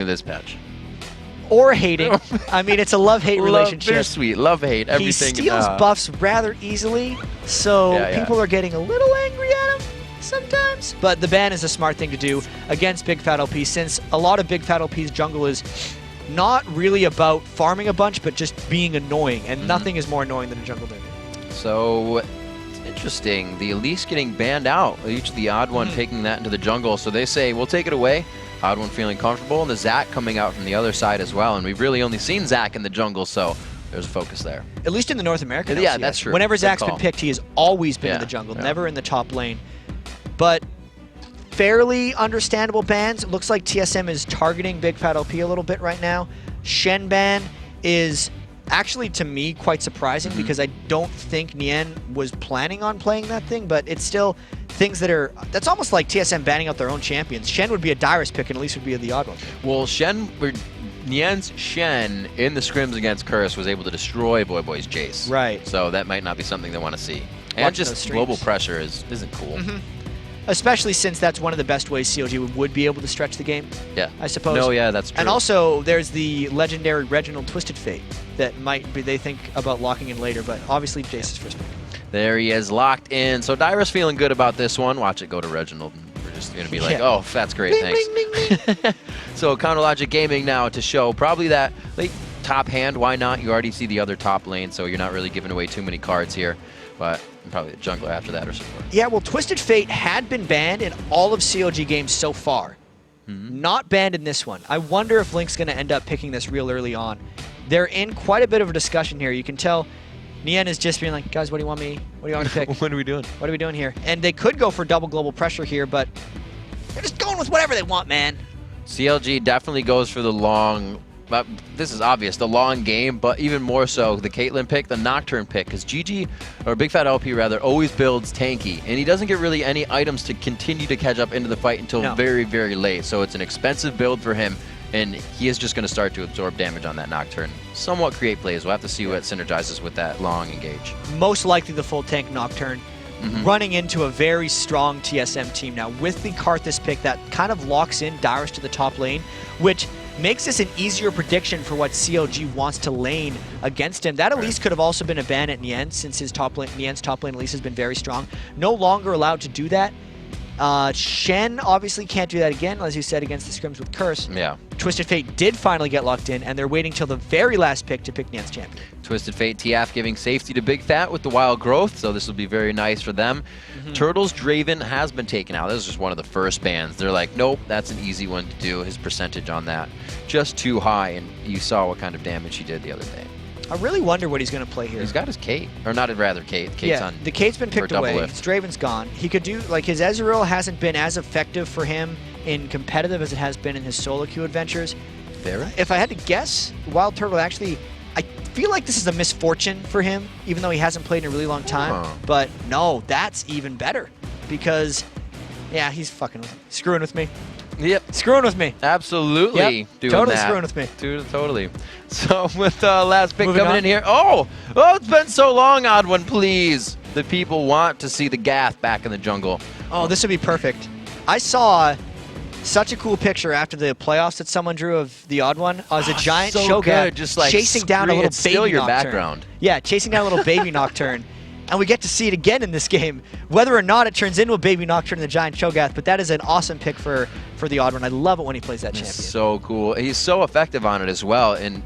this patch. Or hating. I mean, it's a love-hate relationship. Bittersweet, love-hate, everything. He steals buffs rather easily, so people are getting a little angry at him sometimes. But the ban is a smart thing to do against bigfatlp, since a lot of bigfatlp's jungle is not really about farming a bunch, but just being annoying, and nothing is more annoying than a jungle minion. So, it's interesting. The Elise getting banned out. Each the TheOddOne taking that into the jungle, so they say, we'll take it away. TheOddOne feeling comfortable, and the Zac coming out from the other side as well. And we've really only seen Zac in the jungle, so there's a focus there. At least in the North American LCS. Yeah, that's true. Whenever Zac's been picked, he has always been in the jungle, never in the top lane. But fairly understandable bans. It looks like TSM is targeting bigfatlp a little bit right now. Shen ban is actually, to me, quite surprising because I don't think Nien was planning on playing that thing, but it's still things that are, that's almost like TSM banning out their own champions. Shen would be a Dyrus pick and at least would be the odd one. Well, Nien's Shen in the scrims against Curse was able to destroy Boy's Jace. Right. So that might not be something they want to see. And just global pressure isn't cool. Especially since that's one of the best ways CLG would be able to stretch the game. Yeah. I suppose. No, yeah, that's true. And also, there's the legendary Reginald Twisted Fate that might be, they think about locking in later, but obviously Jace's first pick. There he is, locked in. So Dyrus feeling good about this one. Watch it go to Reginald. We're just going to be like, oh, that's great, Bing, thanks. bing, bing, bing. So Counterlogic Gaming now to show probably that late top hand. Why not? You already see the other top lane, so you're not really giving away too many cards here. But probably the jungler after that or something. Yeah, well, Twisted Fate had been banned in all of CLG games so far. Not banned in this one. I wonder if Link's going to end up picking this real early on. They're in quite a bit of a discussion here. You can tell Nien is just being like, guys, what do you want me? What do you want me to pick? What are we doing? What are we doing here? And they could go for double global pressure here, but they're just going with whatever they want, man. CLG definitely goes for the long, this is obvious, the long game, but even more so the Caitlyn pick, the Nocturne pick, because GG, or bigfatlp rather, always builds tanky, and he doesn't get really any items to continue to catch up into the fight until very, very late. So it's an expensive build for him, and he is just going to start to absorb damage on that Nocturne. Somewhat create plays. We'll have to see what synergizes with that long engage. Most likely the full tank Nocturne. Running into a very strong TSM team now with the Karthus pick that kind of locks in Dyrus to the top lane, which makes this an easier prediction for what CLG wants to lane against him. That Elise could have also been a ban at Nien, since his Nien's top lane Elise has been very strong. No longer allowed to do that. Shen obviously can't do that again, as you said, against the scrims with Curse. Yeah. Twisted Fate did finally get locked in, and they're waiting till the very last pick to pick Nien's champion. Twisted Fate TF giving safety to Big Fat with the wild growth, so this will be very nice for them. Turtles Draven has been taken out. This is just one of the first bans. They're like, nope, that's an easy one to do. His percentage on that just too high, and you saw what kind of damage he did the other day. I really wonder what he's going to play here. He's got his Kate, or not rather Kate. Kate's on. The Kate's been picked away. His Draven's gone. He could do, like, his Ezreal hasn't been as effective for him in competitive as it has been in his solo queue adventures. Fair. If I had to guess, WildTurtle actually, I feel like this is a misfortune for him, even though he hasn't played in a really long time. But no, that's even better, because, yeah, he's fucking screwing with me. Yep. Screwing with me. Absolutely. Yep. Doing totally that. screwing with me. Totally. So with last pick Moving coming on. in here. Oh, it's been so long, TheOddOne, please. The people want to see the Gath back in the jungle. Oh, this would be perfect. I saw such a cool picture after the playoffs that someone drew of the TheOddOne as a giant showdown, just like chasing down a little baby your Nocturne. background. Yeah, chasing down a little baby Nocturne. And we get to see it again in this game, whether or not it turns into a baby Nocturne in the giant Cho'Gath. But that is an awesome pick for the TheOddOne. I love it when he plays that champion. So cool. He's so effective on it as well, and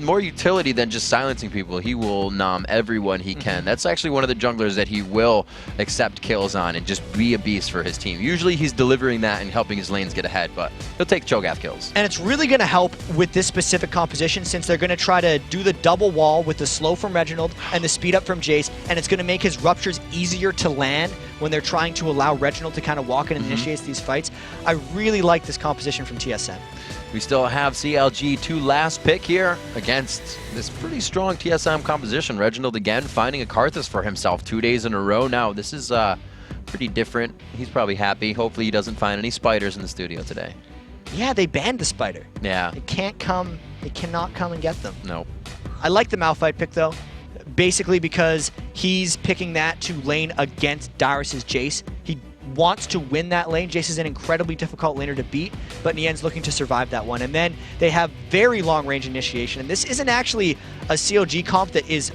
more utility than just silencing people. He will nom everyone he can. That's actually one of the junglers that he will accept kills on and just be a beast for his team. Usually he's delivering that and helping his lanes get ahead, but he'll take Cho'Gath kills. And it's really going to help with this specific composition, since they're going to try to do the double wall with the slow from Reginald and the speed up from Jace, and it's going to make his ruptures easier to land when they're trying to allow Reginald to kind of walk in and initiate these fights. I really like this composition from TSM. We still have CLG to last pick here against this pretty strong TSM composition. Reginald again finding a Karthus for himself 2 days in a row now. This is pretty different. He's probably happy. Hopefully he doesn't find any spiders in the studio today. Yeah, they banned the spider. Yeah. It can't come. It cannot come and get them. Nope. I like the Malphite pick though, basically because he's picking that to lane against Dyrus's Jace. He wants to win that lane. Jace is an incredibly difficult laner to beat, but Nien's looking to survive that one. And then they have very long range initiation, and this isn't actually a CLG comp that is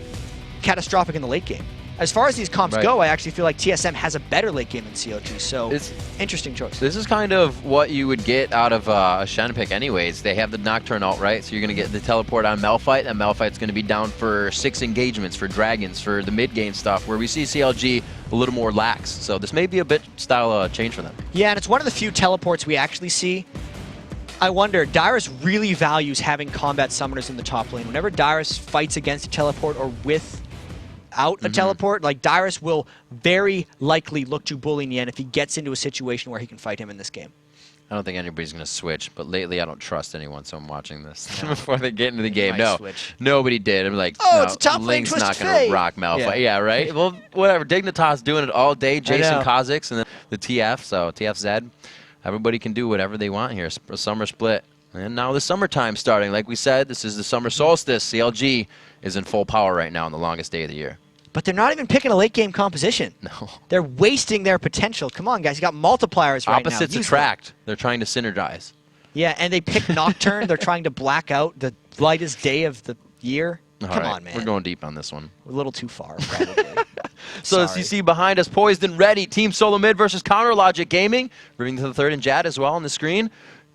catastrophic in the late game. As far as these comps go, I actually feel like TSM has a better late game than CLG, so it's interesting choice. This is kind of what you would get out of a Shen pick anyways. They have the Nocturne ult, right? So you're going to get the teleport on Malphite, and Malphite's going to be down for 6 engagements for Dragons, for the mid-game stuff, where we see CLG a little more lax. So this may be a bit style change for them. Yeah, and it's one of the few teleports we actually see. I wonder, Dyrus really values having combat summoners in the top lane. Whenever Dyrus fights against a teleport or without a teleport, like Dyrus will very likely look to bully Nien if he gets into a situation where he can fight him in this game. I don't think anybody's going to switch, but lately I don't trust anyone, so I'm watching this before they get into the game. No, nobody did. I'm like, oh, no, it's a top lane Link's twist not going to rock Malphite. Yeah, right? Well, whatever. Dignitas doing it all day. Jason Kha'Zix and the TF, so TFZ. Everybody can do whatever they want here. A summer split. And now the summertime starting. Like we said, this is the summer solstice. CLG is in full power right now on the longest day of the year. But they're not even picking a late game composition. No. They're wasting their potential. Come on, guys. You got multipliers right now. Opposites attract. They're trying to synergize. Yeah, and they pick Nocturne. They're trying to black out the lightest day of the year. Come on, man. We're going deep on this one. We're a little too far, probably. So as you see behind us, poised and ready, Team Solomid versus Counter Logic Gaming. Moving to the third and Jad as well on the screen.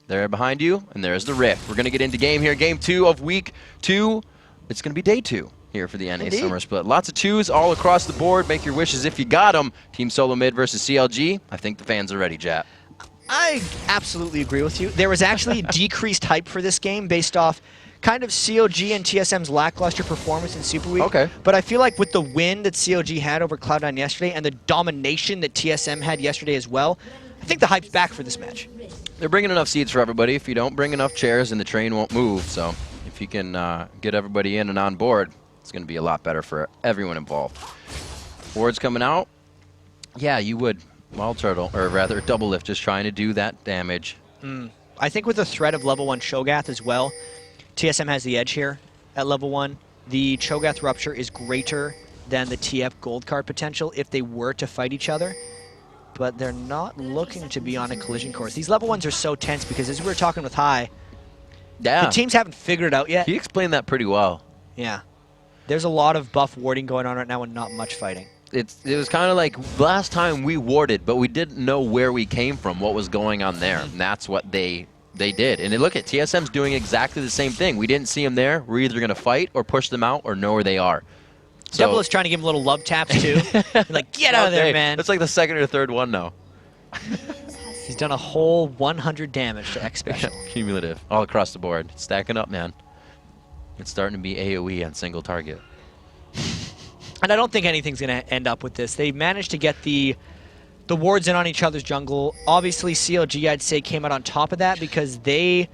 There behind you, and there's the Rift. We're going to get into game here. Game 2 of week 2. It's going to be day 2 here for the NA Summer Split. Lots of 2s all across the board. Make your wishes if you got them. Team Solomid versus CLG. I think the fans are ready, Jat. I absolutely agree with you. There was actually decreased hype for this game based off kind of CLG and TSM's lackluster performance in Super Week. Okay. But I feel like with the win that CLG had over Cloud9 yesterday and the domination that TSM had yesterday as well, I think the hype's back for this match. They're bringing enough seats for everybody. If you don't bring enough chairs, then the train won't move. So if you can get everybody in and on board, it's going to be a lot better for everyone involved. Wards coming out. Yeah, you would. WildTurtle, or rather Doublelift, just trying to do that damage. I think with the threat of level 1 Cho'Gath as well, TSM has the edge here at level 1. The Cho'Gath Rupture is greater than the TF Gold card potential if they were to fight each other. But they're not looking to be on a collision course. These level 1s are so tense because as we were talking with Hai, the teams haven't figured it out yet. He explained that pretty well. Yeah. There's a lot of buff warding going on right now and not much fighting. It was kind of like last time we warded, but we didn't know where we came from, what was going on there. And that's what they did. And look at TSM's doing exactly the same thing. We didn't see them there. We're either going to fight or push them out or know where they are. So, Double is trying to give him little love taps too. Like, get out of there, man. That's like the second or third one now. He's done a whole 100 damage to Xpecial. Cumulative, all across the board. It's stacking up, man. It's starting to be AoE on single target. And I don't think anything's going to end up with this. They managed to get the wards in on each other's jungle. Obviously, CLG, I'd say, came out on top of that because they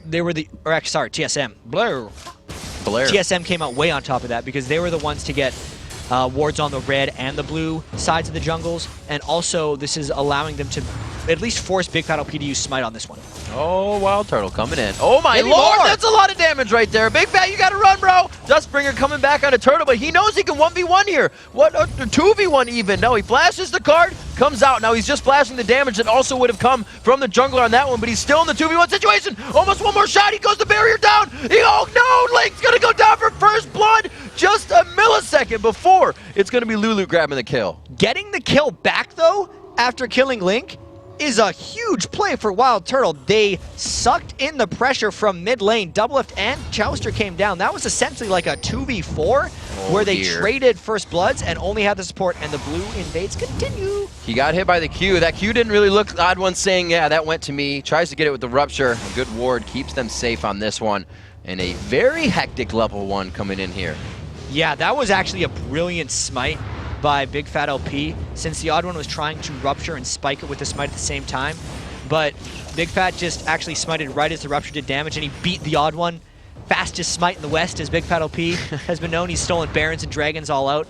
were the... Or actually, sorry, TSM. Blair. TSM came out way on top of that because they were the ones to get wards on the red and the blue sides of the jungles. And also, this is allowing them to at least force bigfatlp to use Smite on this one. Oh, WildTurtle coming in. Oh my lord, that's a lot of damage right there. Big Fat, you gotta run, bro. Dustbringer coming back on a Turtle, but he knows he can 1v1 here. What, 2v1 even. No, he flashes the card, comes out. Now he's just flashing the damage that also would have come from the jungler on that one, but he's still in the 2v1 situation. Almost one more shot, he goes the barrier down. Oh no, Link's gonna go down for first blood just a millisecond before it's gonna be Lulu grabbing the kill. Getting the kill back though, after killing Link, is a huge play for WildTurtle. They sucked in the pressure from mid lane. Doublelift and Chauster came down. That was essentially like a 2v4 where they traded first bloods and only had the support, and the blue invades continue. He got hit by the Q. That Q didn't really look. OddOne saying, yeah, that went to me. Tries to get it with the Rupture. A good ward keeps them safe on this one. And a very hectic level 1 coming in here. Yeah, that was actually a brilliant smite by bigfatlp, since the OddOne was trying to Rupture and spike it with the smite at the same time. But bigfat just actually smited right as the Rupture did damage, and he beat the OddOne. Fastest smite in the West, as bigfatlp has been known. He's stolen Barons and Dragons all out.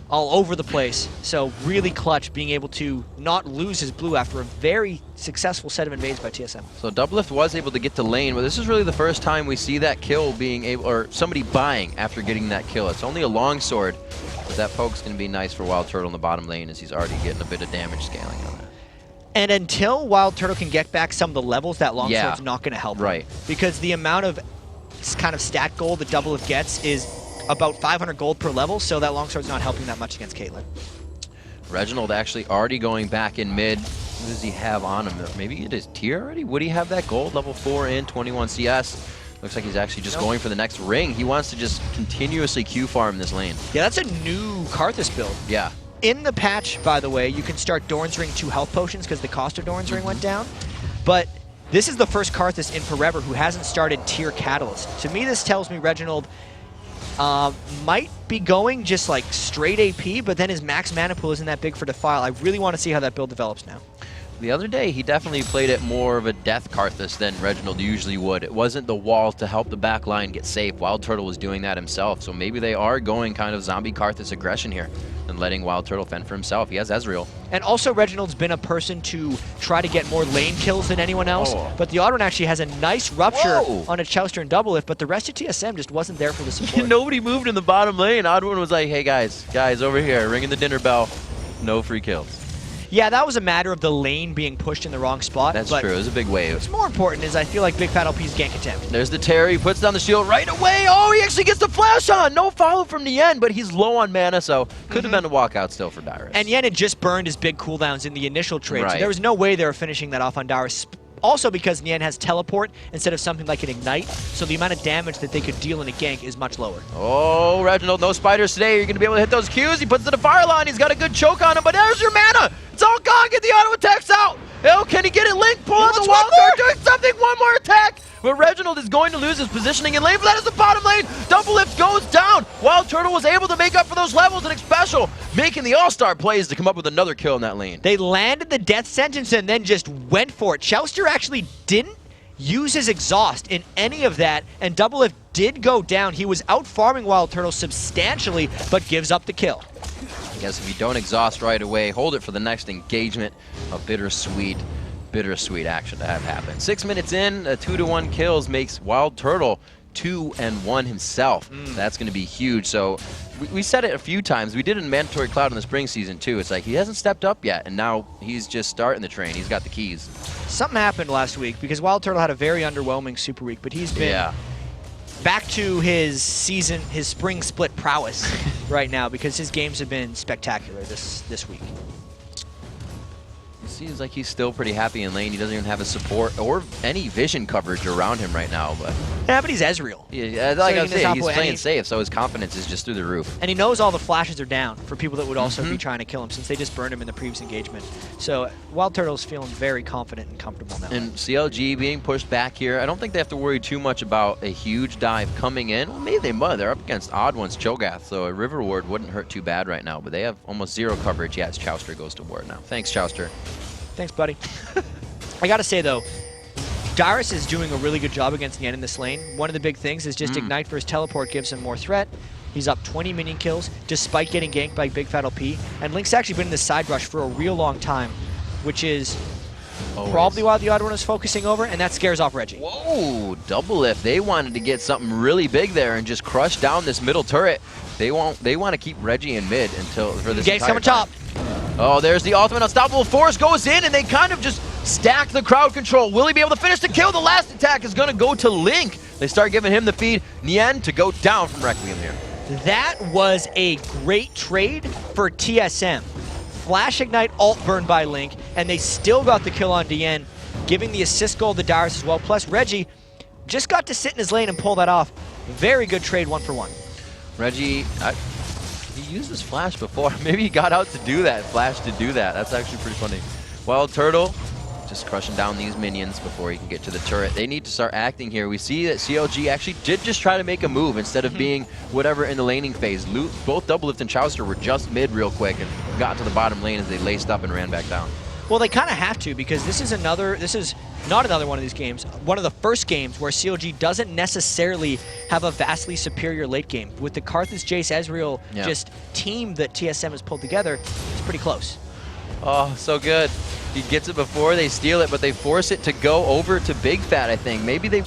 all over the place. So really clutch being able to not lose his blue after a very successful set of invades by TSM. So Doublelift was able to get to lane, but this is really the first time we see that kill being able, or somebody buying after getting that kill. It's only a longsword, but that poke's going to be nice for WildTurtle in the bottom lane as he's already getting a bit of damage scaling on that. And until WildTurtle can get back some of the levels, that longsword's not going to help him. Right. Because the amount of kind of stat gold that Doublelift gets is about 500 gold per level, so that longsword's not helping that much against Caitlyn. Reginald actually already going back in mid. What does he have on him? Maybe it is tier already? Would he have that gold? Level 4 in 21 CS. Looks like he's actually just going for the next ring. He wants to just continuously Q farm this lane. Yeah, that's a new Karthus build. Yeah. In the patch, by the way, you can start Doran's Ring 2 health potions because the cost of Doran's Ring went down. But this is the first Karthus in forever who hasn't started tier Catalyst. To me, this tells me Reginald might be going just like straight AP, but then his max mana pool isn't that big for Defile. I really want to see how that build develops now. The other day, he definitely played it more of a death Karthus than Reginald usually would. It wasn't the wall to help the back line get safe. WildTurtle was doing that himself, so maybe they are going kind of zombie Karthus aggression here and letting WildTurtle fend for himself. He has Ezreal. And also, Reginald's been a person to try to get more lane kills than anyone else, but TheOddOne actually has a nice rupture on a Chauster and Doublelift, but the rest of TSM just wasn't there for the support. Nobody moved in the bottom lane. OddOne was like, hey guys, over here, ringing the dinner bell. No free kills. Yeah, that was a matter of the lane being pushed in the wrong spot. That's true. It was a big wave. What's more important is I feel like bigfatlp's gank attempt. There's the Terry. Puts down the shield right away. Oh, he actually gets the flash on. No follow from Nien, but he's low on mana, so could have been a walkout still for Dyrus. And Nien had just burned his big cooldowns in the initial trade, Right. so there was no way they were finishing that off on Dyrus. Also because Nien has teleport instead of something like an ignite, so the amount of damage that they could deal in a gank is much lower. Oh, Reginald, no spiders today. You're going to be able to hit those Qs. He puts the fire line. He's got a good choke on him, but there's your mana. It's all gone. Get the auto attacks out. Oh, can he get it? Link, pull out the wild card, doing something. One more attack. But Reginald is going to lose his positioning in lane, but that is the bottom lane. Doublelift goes down. WildTurtle was able to make up for those levels, and Xpecial making the all-star plays to come up with another kill in that lane. They landed the death sentence and then just went for it. Chauster actually didn't use his exhaust in any of that, and Doublelift did go down. He was out farming WildTurtle substantially, but gives up the kill. I guess if you don't exhaust right away, hold it for the next engagement. A bittersweet action to have happen. 6 minutes in, a 2-to-1 kills makes WildTurtle 2-1 himself. That's going to be huge. So we said it a few times. We did it in Mandatory Cloud in the spring season too. It's like he hasn't stepped up yet, and now he's just starting the train. He's got the keys. Something happened last week because WildTurtle had a very underwhelming Super Week, but he's been back to his spring split prowess right now because his games have been spectacular this week. It seems like he's still pretty happy in lane. He doesn't even have a support or any vision coverage around him right now. But yeah, but he's Ezreal. Yeah, like I was saying, he's playing safe, so his confidence is just through the roof. And he knows all the flashes are down for people that would also be trying to kill him since they just burned him in the previous engagement. So WildTurtle's feeling very confident and comfortable now. And CLG being pushed back here, I don't think they have to worry too much about a huge dive coming in. Well, maybe they might. They're up against Odd1's Cho'Gath, so a River Ward wouldn't hurt too bad right now. But they have almost zero coverage. Yeah, as Chauster goes to Ward now. Thanks, Chauster. Thanks, buddy. I gotta say, though, Dyrus is doing a really good job against Nien in this lane. One of the big things is just Ignite for his teleport gives him more threat. He's up 20 minion kills despite getting ganked by bigfatlp. And Link's actually been in the side rush for a real long time, which is probably why TheOddOne is focusing over, and that scares off Reggie. Whoa, Doublelift. They wanted to get something really big there and just crush down this middle turret. They want to keep Reggie in mid until for this Gank's coming top. Oh, there's the ultimate unstoppable force goes in, and they kind of just stack the crowd control. Will he be able to finish the kill? The last attack is going to go to Link. They start giving him the feed. Nien to go down from Requiem here. That was a great trade for TSM. Flash Ignite ult burn by Link, and they still got the kill on Nien, giving the assist goal to Dyrus as well. Plus, Reggie just got to sit in his lane and pull that off. Very good trade, 1-for-1. Reggie, he used his flash before. Maybe he got out to do that, flash to do that. That's actually pretty funny. WildTurtle just crushing down these minions before he can get to the turret. They need to start acting here. We see that CLG actually did just try to make a move instead of being whatever in the laning phase. Both Doublelift and Chauster were just mid real quick and got to the bottom lane as they laced up and ran back down. Well, they kind of have to because this is not another one of these games, one of the first games where CLG doesn't necessarily have a vastly superior late game. With the Karthus, Jace, Ezreal just team that TSM has pulled together, it's pretty close. Oh, so good. He gets it before they steal it, but they force it to go over to Big Fat, I think. Maybe they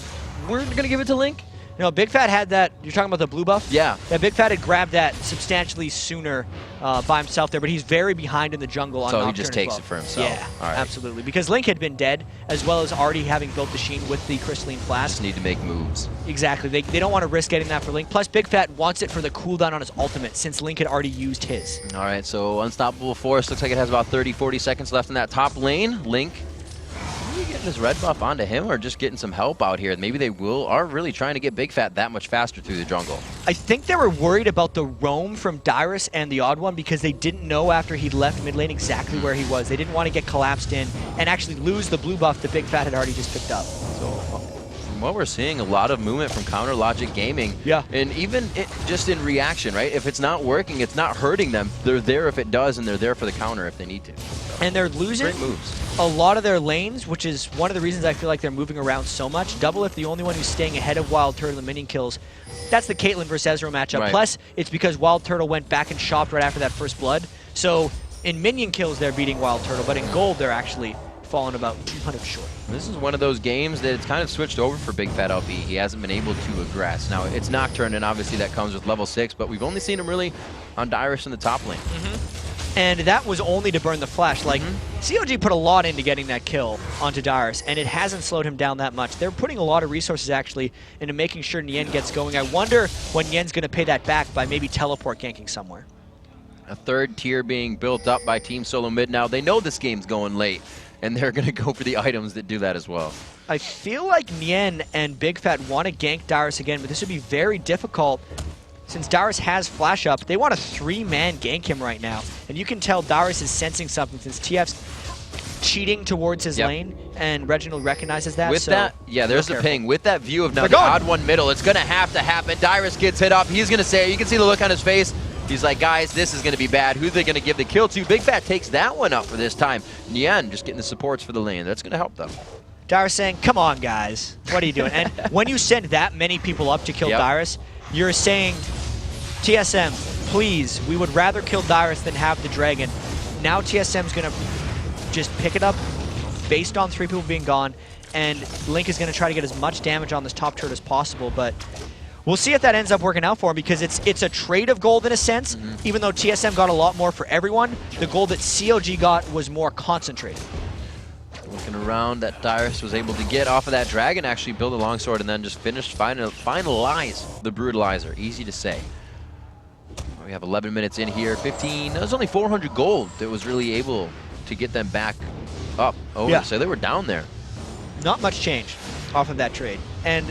weren't going to give it to Link? No, Big Fat had that. You're talking about the blue buff? Yeah. Yeah, Big Fat had grabbed that substantially sooner by himself there, but he's very behind in the jungle on Nocturne. So he just takes it for himself. Yeah, all right. Absolutely. Because Link had been dead, as well as already having built the Sheen with the Crystalline Flask. Just need to make moves. Exactly. They don't want to risk getting that for Link. Plus, Big Fat wants it for the cooldown on his ultimate, since Link had already used his. All right, so Unstoppable Force looks like it has about 30, 40 seconds left in that top lane. Link, are you getting this red buff onto him or just getting some help out here? Maybe they are really trying to get Big Fat that much faster through the jungle. I think they were worried about the roam from Dyrus and TheOddOne because they didn't know after he'd left mid lane exactly where he was. They didn't want to get collapsed in and actually lose the blue buff that Big Fat had already just picked up. So from what we're seeing, a lot of movement from Counter Logic Gaming. Yeah. And even just in reaction, right? If it's not working, it's not hurting them. They're there if it does, and they're there for the counter if they need to. And they're losing Great moves. a lot of their lanes, which is one of the reasons I feel like they're moving around so much. Doublelift, the only one who's staying ahead of WildTurtle in minion kills. That's the Caitlyn versus Ezreal matchup. Right. Plus, it's because WildTurtle went back and shopped right after that first blood. So in minion kills, they're beating WildTurtle, but in gold, they're actually falling about 200 short. This is one of those games that it's kind of switched over for Big Fat LP. He hasn't been able to aggress. Now, it's Nocturne, and obviously that comes with level 6, but we've only seen him really on Dyrus in the top lane. And that was only to burn the flash. Like, CLG put a lot into getting that kill onto Dyrus, and it hasn't slowed him down that much. They're putting a lot of resources, actually, into making sure Nien gets going. I wonder when Nien's going to pay that back by maybe teleport ganking somewhere. A third tier being built up by Team Solomid now. They know this game's going late, and they're going to go for the items that do that as well. I feel like Nien and Big Fat want to gank Dyrus again, but this would be very difficult since Dyrus has flash up. They want a 3-man gank him right now. And you can tell Dyrus is sensing something since TF's cheating towards his lane, and Reginald recognizes that. With so that, yeah, there's the careful. ping. With that view of now the odd one middle, it's going to have to happen. Dyrus gets hit up. He's going to say, you can see the look on his face. He's like, guys, this is going to be bad. Who are they going to give the kill to? Big Fat takes that one up for this time. Nien just getting the supports for the lane. That's going to help them. Dyrus saying, come on, guys. What are you doing? And when you send that many people up to kill Dyrus, you're saying, TSM, please, we would rather kill Dyrus than have the dragon. Now TSM's going to just pick it up based on 3 people being gone, and Link is going to try to get as much damage on this top turret as possible, but we'll see if that ends up working out for him, because it's a trade of gold in a sense. Even though TSM got a lot more for everyone, the gold that CLG got was more concentrated. Looking around, that Dyrus was able to get off of that dragon, actually build a longsword, and then just finalize the brutalizer. Easy to say. We have 11 minutes in here, 15. That was only 400 gold that was really able to get them back up over. So they were down there. Not much change off of that trade. And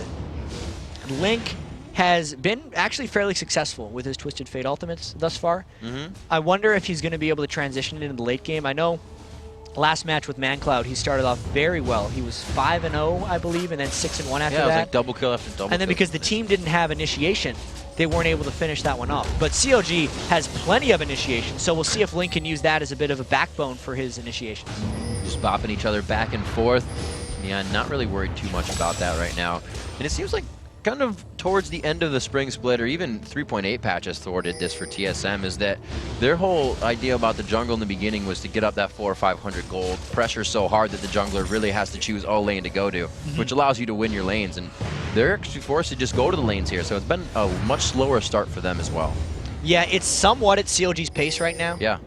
Link has been actually fairly successful with his Twisted Fate ultimates thus far. I wonder if he's going to be able to transition into the late game. I know last match with ManCloud, he started off very well. He was 5-0, I believe, and then 6-1 after that. Yeah, it was like double kill after double kill. And then because the team didn't have initiation, they weren't able to finish that one off. But CLG has plenty of initiation, so we'll see if Link can use that as a bit of a backbone for his initiation. Just bopping each other back and forth. Yeah, not really worried too much about that right now. And it seems like kind of towards the end of the spring split, or even 3.8 patch has thwarted this for TSM, is that their whole idea about the jungle in the beginning was to get up that 400 or 500 gold, pressure so hard that the jungler really has to choose all lane to go to, which allows you to win your lanes, and they're actually forced to just go to the lanes here, so it's been a much slower start for them as well. Yeah, it's somewhat at CLG's pace right now. Yeah.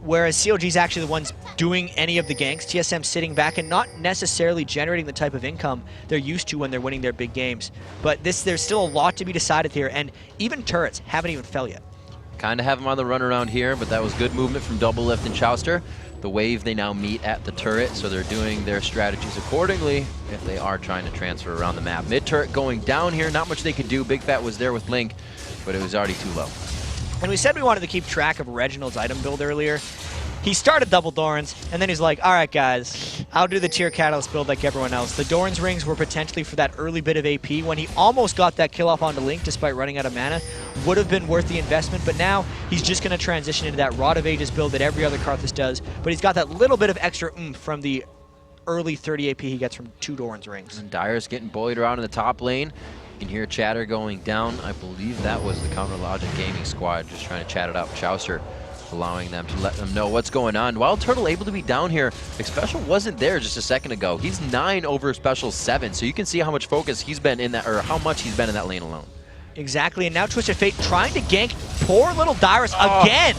Whereas CLG's actually the ones doing any of the ganks, TSM sitting back and not necessarily generating the type of income they're used to when they're winning their big games. But there's still a lot to be decided here, and even turrets haven't even fell yet. Kind of have them on the run around here, but that was good movement from Doublelift and Chauster. The wave, they now meet at the turret, so they're doing their strategies accordingly if they are trying to transfer around the map. Mid-turret going down here, not much they could do. Big Fat was there with Link, but it was already too low. And we said we wanted to keep track of Reginald's item build earlier. He started double Dorans, and then he's like, all right, guys, I'll do the tier catalyst build like everyone else. The Doran's rings were potentially for that early bit of AP. When he almost got that kill off onto Link despite running out of mana, would have been worth the investment, but now he's just going to transition into that Rod of Ages build that every other Karthus does, but he's got that little bit of extra oomph from the early 30 AP he gets from 2 Doran's rings. And Dyrus getting bullied around in the top lane. You can hear chatter going down. I believe that was the Counter Logic Gaming squad just trying to chat it out. Chauster allowing them to let them know what's going on. WildTurtle able to be down here. Xpecial wasn't there just a second ago. He's 9 over Xpecial 7, so you can see how much focus he's been in that, or how much he's been in that lane alone. Exactly, and now Twisted Fate trying to gank poor little Dyrus again.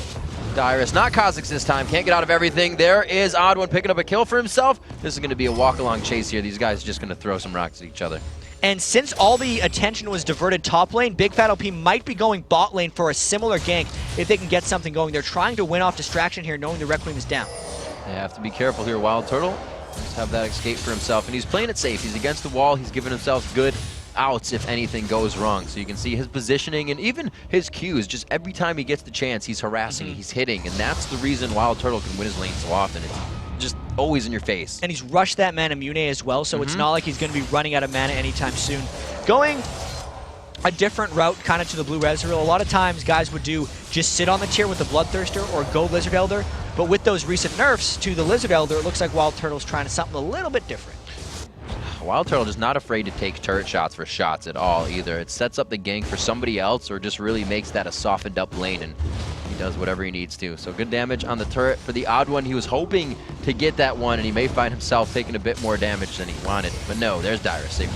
Dyrus, not Kha'Zix this time, can't get out of everything. There is OddOne picking up a kill for himself. This is going to be a walk-along chase here. These guys are just going to throw some rocks at each other. And since all the attention was diverted top lane, bigfatlp might be going bot lane for a similar gank if they can get something going. They're trying to win off distraction here, knowing the Requiem is down. They have to be careful here. WildTurtle just have that escape for himself, and he's playing it safe. He's against the wall. He's giving himself good outs if anything goes wrong. So you can see his positioning and even his cues. Just every time he gets the chance, he's harassing, he's hitting, and that's the reason WildTurtle can win his lane so often. It's just always in your face. And he's rushed that mana Mune as well, so it's not like he's going to be running out of mana anytime soon. Going a different route kind of to the blue Ezreal. A lot of times guys would do just sit on the tier with the Bloodthirster or go Lizard Elder, but with those recent nerfs to the Lizard Elder, it looks like WildTurtle's trying to something a little bit different. WildTurtle is not afraid to take turret shots for shots at all either. It sets up the gank for somebody else or just really makes that a softened up lane, and he does whatever he needs to. So good damage on the turret for the OddOne. He was hoping to get that one, and he may find himself taking a bit more damage than he wanted. But no, there's Dyrus.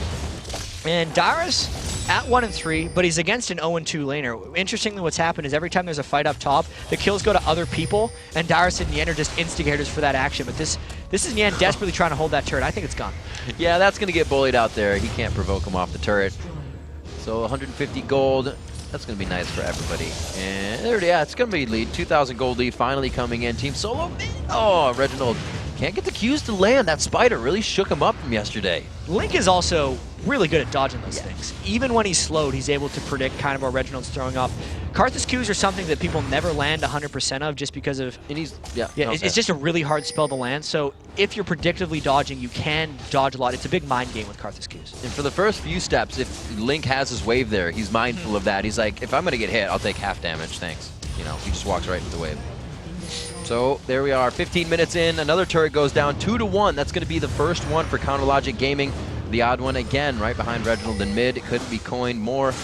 And Dyrus at 1-3, but he's against an 0-2 laner. Interestingly, what's happened is every time there's a fight up top, the kills go to other people, and Dyrus and Nien are just instigators for that action. But this is Nien desperately trying to hold that turret. I think it's gone. Yeah, that's going to get bullied out there. He can't provoke him off the turret. So 150 gold. That's going to be nice for everybody. And there, yeah, it's going to be lead. 2,000 gold lead finally coming in. Team Solomid. Oh, Reginald can't get the Qs to land. That spider really shook him up from yesterday. Link is also really good at dodging those things. Even when he's slowed, he's able to predict kind of what Reginald's throwing off. Karthus Qs are something that people never land 100% of just because of... And he's... It's just a really hard spell to land, so if you're predictively dodging, you can dodge a lot. It's a big mind game with Karthus Qs. And for the first few steps, if Link has his wave there, he's mindful of that. He's like, if I'm going to get hit, I'll take half damage, thanks. You know, he just walks right into the wave. So there we are, 15 minutes in, another turret goes down, 2-1. That's going to be the first one for Counter Logic Gaming. The OddOne again, right behind Reginald in mid. It couldn't be coined more.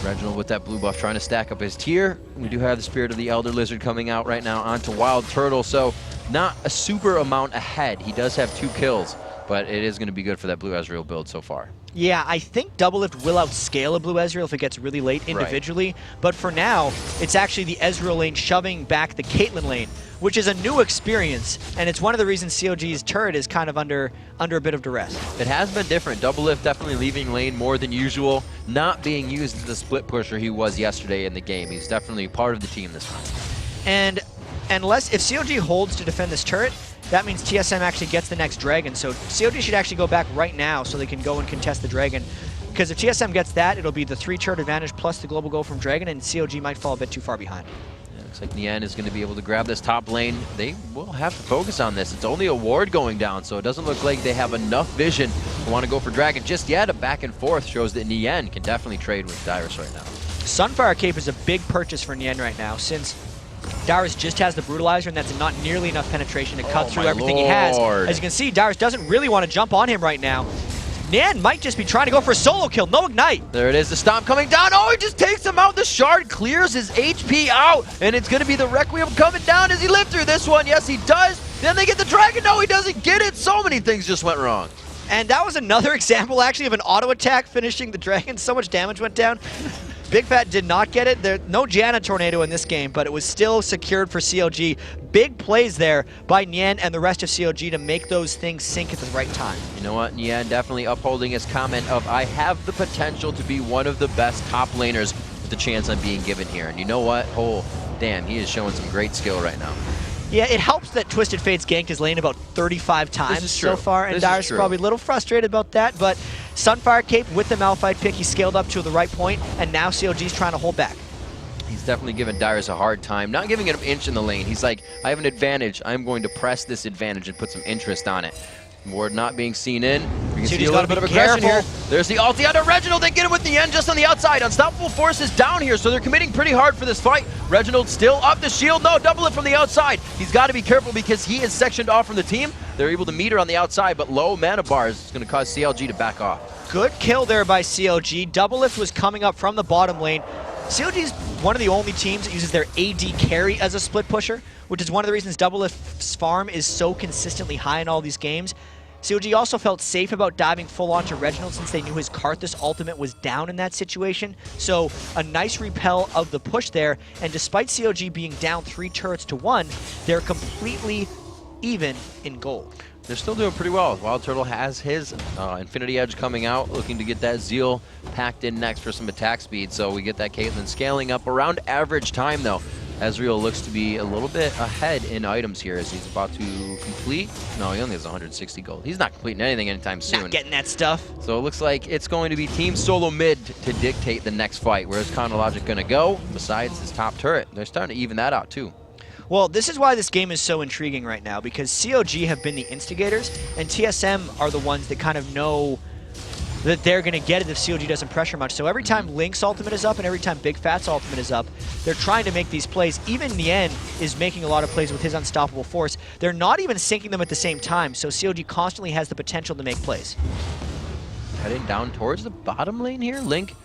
Reginald with that blue buff trying to stack up his tier. We do have the Spirit of the Elder Lizard coming out right now onto WildTurtle, so not a super amount ahead. He does have 2 kills, but it is going to be good for that blue Ezreal build so far. Yeah, I think Doublelift will outscale a blue Ezreal if it gets really late individually, but for now, it's actually the Ezreal lane shoving back the Caitlyn lane, which is a new experience, and it's one of the reasons CLG's turret is kind of under a bit of duress. It has been different. Doublelift definitely leaving lane more than usual, not being used as the split pusher he was yesterday in the game. He's definitely part of the team this time. And unless, if CLG holds to defend this turret, that means TSM actually gets the next dragon, so CLG should actually go back right now so they can go and contest the dragon. Because if TSM gets that, it'll be the 3 turret advantage plus the global goal from dragon, and CLG might fall a bit too far behind. Looks like Nien is going to be able to grab this top lane. They will have to focus on this. It's only a ward going down, so it doesn't look like they have enough vision to want to go for Dragon just yet. A back and forth shows that Nien can definitely trade with Dyrus right now. Sunfire Cape is a big purchase for Nien right now, since Dyrus just has the Brutalizer, and that's not nearly enough penetration to cut through everything he has. As you can see, Dyrus doesn't really want to jump on him right now. Nien might just be trying to go for a solo kill. No ignite. There it is, the stomp coming down. Oh, he just takes him out. The shard clears his HP out, and it's going to be the Requiem coming down. Does he live through this one? Yes, he does. Then they get the dragon. No, he doesn't get it. So many things just went wrong. And that was another example, actually, of an auto attack finishing the dragon. So much damage went down. Big Fat did not get it. There's no Janna Tornado in this game, but it was still secured for CLG. Big plays there by Nien and the rest of CLG to make those things sink at the right time. You know what? Nien definitely upholding his comment of, I have the potential to be one of the best top laners with the chance I'm being given here. And you know what? Oh, damn, he is showing some great skill right now. Yeah, it helps that Twisted Fate's ganked his lane about 35 times so far, and Dyrus is probably a little frustrated about that, but Sunfire Cape with the Malphite pick, he scaled up to the right point, and now CLG's trying to hold back. He's definitely giving Dyrus a hard time, not giving him an inch in the lane. He's like, I have an advantage. I'm going to press this advantage and put some interest on it. Ward not being seen in. You can see Dude's a little bit of gotta be aggression here. careful. There's the ulti onto Reginald. They get him with the end just on the outside. Unstoppable Force is down here, so they're committing pretty hard for this fight. Reginald still up the shield. No, double it from the outside. He's got to be careful because he is sectioned off from the team. They're able to meet her on the outside, but low mana bars is going to cause CLG to back off. Good kill there by CLG. Doublelift was coming up from the bottom lane. CLG is one of the only teams that uses their AD carry as a split pusher, which is one of the reasons Doublelift's farm is so consistently high in all these games. CLG also felt safe about diving full onto Reginald since they knew his Karthus ultimate was down in that situation. So a nice repel of the push there, and despite CLG being down 3 turrets to 1, they're completely even in gold. They're still doing pretty well. WildTurtle has his Infinity Edge coming out, looking to get that Zeal packed in next for some attack speed. So we get that Caitlyn scaling up around average time though. Ezreal looks to be a little bit ahead in items here as he's about to complete. No, he only has 160 gold. He's not completing anything anytime soon. Not getting that stuff. So it looks like it's going to be Team Solomid to dictate the next fight. Where's Chronologic going to go? Besides his top turret, they're starting to even that out too. Well, this is why this game is so intriguing right now, because CLG have been the instigators, and TSM are the ones that kind of know that they're going to get it if CLG doesn't pressure much. So every time Link's ultimate is up and every time Big Fat's ultimate is up, they're trying to make these plays. Even Nien is making a lot of plays with his Unstoppable Force. They're not even syncing them at the same time, so CLG constantly has the potential to make plays. Heading down towards the bottom lane here. Link,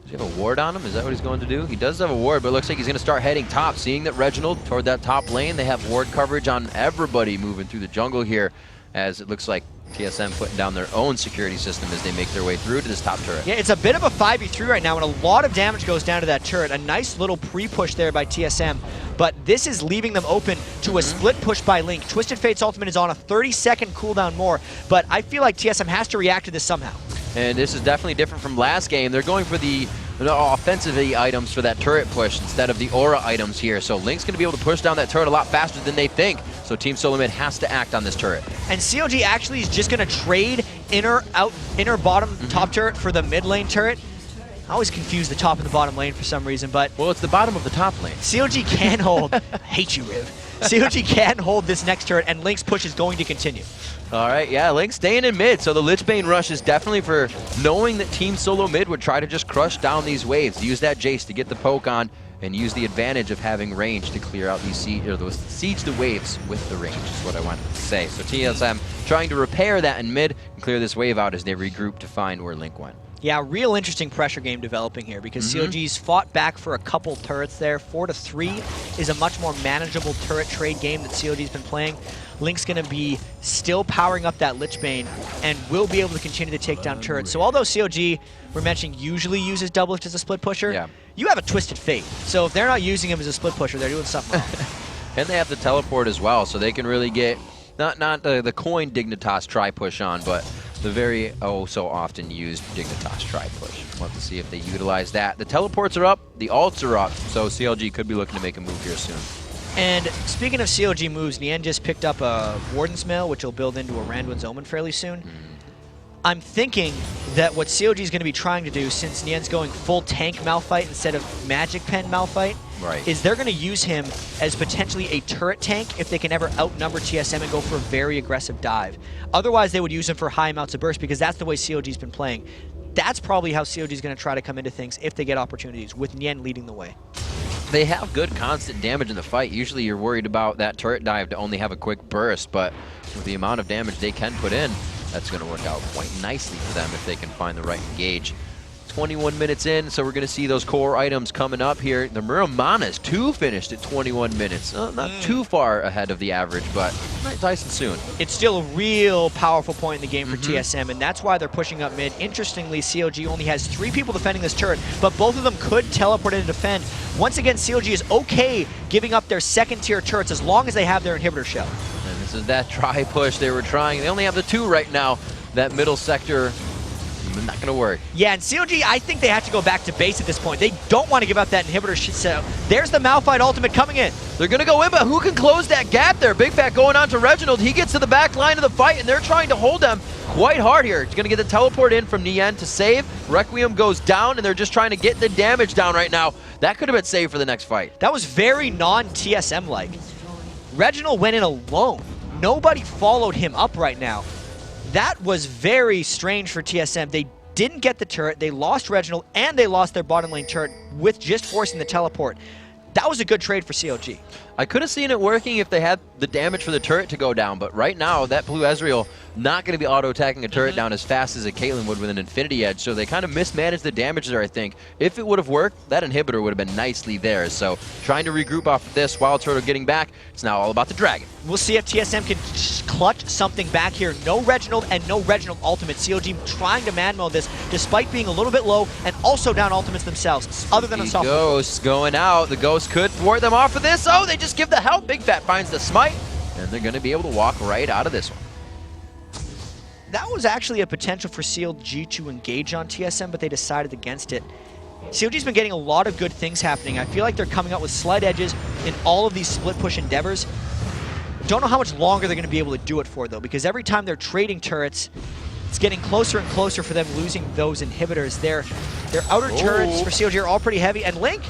does he have a ward on him? Is that what he's going to do? He does have a ward, but it looks like he's going to start heading top. Seeing that Reginald toward that top lane, they have ward coverage on everybody moving through the jungle here, as it looks like TSM putting down their own security system as they make their way through to this top turret. Yeah, it's a bit of a 5v3 right now, and a lot of damage goes down to that turret. A nice little pre-push there by TSM, but this is leaving them open to a split push by Link. Twisted Fate's ultimate is on a 30-second cooldown more, but I feel like TSM has to react to this somehow. And this is definitely different from last game. They're going for the offensive items for that turret push instead of the aura items here. So Link's going to be able to push down that turret a lot faster than they think. So Team Solomid has to act on this turret. And CLG actually is just going to trade inner bottom top turret for the mid lane turret. I always confuse the top and the bottom lane for some reason, but well, it's the bottom of the top lane. CLG can hold. I hate you, Riv. CLG can hold this next turret, and Link's push is going to continue. All right, yeah, Link staying in mid, so the Lichbane rush is definitely for knowing that Team Solomid would try to just crush down these waves, use that Jace to get the poke on, and use the advantage of having range to clear out these siege the waves with the range, is what I wanted to say. So TSM trying to repair that in mid and clear this wave out as they regroup to find where Link went. Yeah, real interesting pressure game developing here because CLG's fought back for a couple turrets there. 4-3 is a much more manageable turret trade game that CLG's been playing. Link's going to be still powering up that Lichbane and will be able to continue to take down turrets. So although CLG, we're mentioning, usually uses Doublelift as a split pusher, you have a Twisted Fate. So if they're not using him as a split pusher, they're doing something wrong. And they have the teleport as well, so they can really get, not the coin Dignitas tri-push on, but the very so often used Dignitas tri-push. We'll have to see if they utilize that. The teleports are up, the ults are up, so CLG could be looking to make a move here soon. And speaking of CLG moves, Nien just picked up a Warden's Mail, which will build into a Randuin's Omen fairly soon. I'm thinking that what CLG is going to be trying to do, since Nien's going full tank Malphite instead of Magic Pen Malphite, is they're going to use him as potentially a turret tank if they can ever outnumber TSM and go for a very aggressive dive. Otherwise, they would use him for high amounts of burst because that's the way CLG's been playing. That's probably how CLG's going to try to come into things if they get opportunities, with Nien leading the way. They have good constant damage in the fight. Usually you're worried about that turret dive to only have a quick burst, but with the amount of damage they can put in, that's going to work out quite nicely for them if they can find the right engage. 21 minutes in, so we're going to see those core items coming up here. The Muramanas, 2 finished at 21 minutes. Not too far ahead of the average, but nice and soon. It's still a real powerful point in the game for TSM, and that's why they're pushing up mid. Interestingly, CLG only has 3 people defending this turret, but both of them could teleport in to defend. Once again, CLG is okay giving up their second-tier turrets as long as they have their inhibitor shell. And this is that tri-push they were trying. They only have the 2 right now. That middle sector, not going to work. Yeah, and CLG, I think they have to go back to base at this point. They don't want to give up that inhibitor so there's the Malphite ultimate coming in. They're going to go in, but who can close that gap there? Big Fat going on to Reginald. He gets to the back line of the fight, and they're trying to hold them quite hard here. He's going to get the teleport in from Nien to save. Requiem goes down, and they're just trying to get the damage down right now. That could have been saved for the next fight. That was very non-TSM-like. Reginald went in alone. Nobody followed him up right now. that was very strange for TSM. They didn't get the turret, they lost Reginald, and they lost their bottom lane turret with just forcing the teleport. That was a good trade for CLG. I could have seen it working if they had the damage for the turret to go down, but right now, that blue Ezreal not going to be auto-attacking a turret down as fast as a Caitlyn would with an Infinity Edge, so they kind of mismanaged the damage there, I think. If it would have worked, that inhibitor would have been nicely there. So trying to regroup off of this, WildTurtle getting back, it's now all about the Dragon. We'll see if TSM can clutch something back here. No Reginald and no Reginald ultimate. CLG trying to man mode this despite being a little bit low and also down ultimates themselves, other than a soft. Ghost going out. The Ghost could thwart them off of this. Oh, they just give the help. Big Fat finds the smite, and they're going to be able to walk right out of this one. That was actually a potential for CLG to engage on TSM, but they decided against it. CLG's been getting a lot of good things happening. I feel like they're coming up with slight edges in all of these split push endeavors. Don't know how much longer they're going to be able to do it for, though, because every time they're trading turrets, it's getting closer and closer for them losing those inhibitors. Their outer turrets for CLG are all pretty heavy, and Link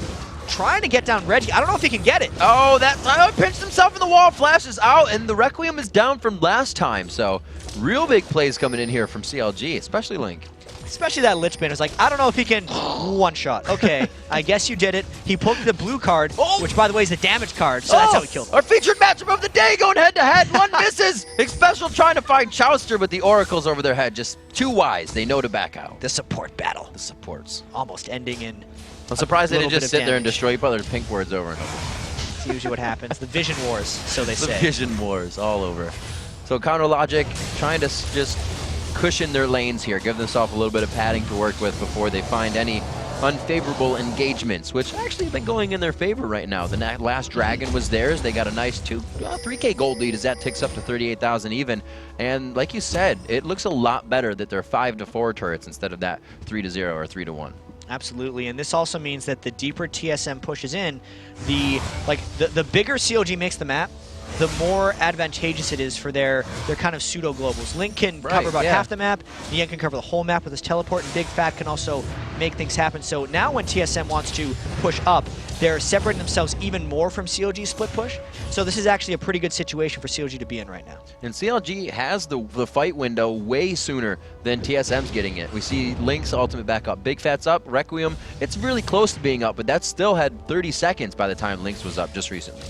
trying to get down Reggie. I don't know if he can get it. Oh, that time pinched himself in the wall, flashes out, and the Requiem is down from last time. So real big plays coming in here from CLG, especially Link. Especially that Lich Bane is like, I don't know if he can one shot. Okay, I guess you did it. He poked the blue card, which by the way is the damage card, so that's how he killed him. Our featured matchup of the day going head to head. One misses. Xpecial trying to find Chauster, but the Oracle's over their head. Just too wise. They know to back out. The support battle. The supports. Almost ending in I'm surprised they didn't just sit damage. there and destroy each other's pink words over and over. That's usually what happens. The Vision Wars, so they say. The Vision Wars all over. So Counter Logic trying to just cushion their lanes here, give themselves a little bit of padding to work with before they find any unfavorable engagements, which actually have been going in their favor right now. The last Dragon was theirs. They got a nice 3K gold lead as that ticks up to 38,000 even. And like you said, it looks a lot better that they're 5-4 turrets instead of that 3-0 or 3-1. Absolutely, and this also means that the deeper TSM pushes in, the bigger CLG makes the map, the more advantageous it is for their kind of pseudo-globals. Link can cover about half the map, Nien can cover the whole map with his teleport, and Big Fat can also make things happen. So now when TSM wants to push up, they're separating themselves even more from CLG's split push. So this is actually a pretty good situation for CLG to be in right now. And CLG has the fight window way sooner than TSM's getting it. We see Link's ultimate back up. Big Fat's up. Requiem, it's really close to being up, but that still had 30 seconds by the time Link's was up just recently.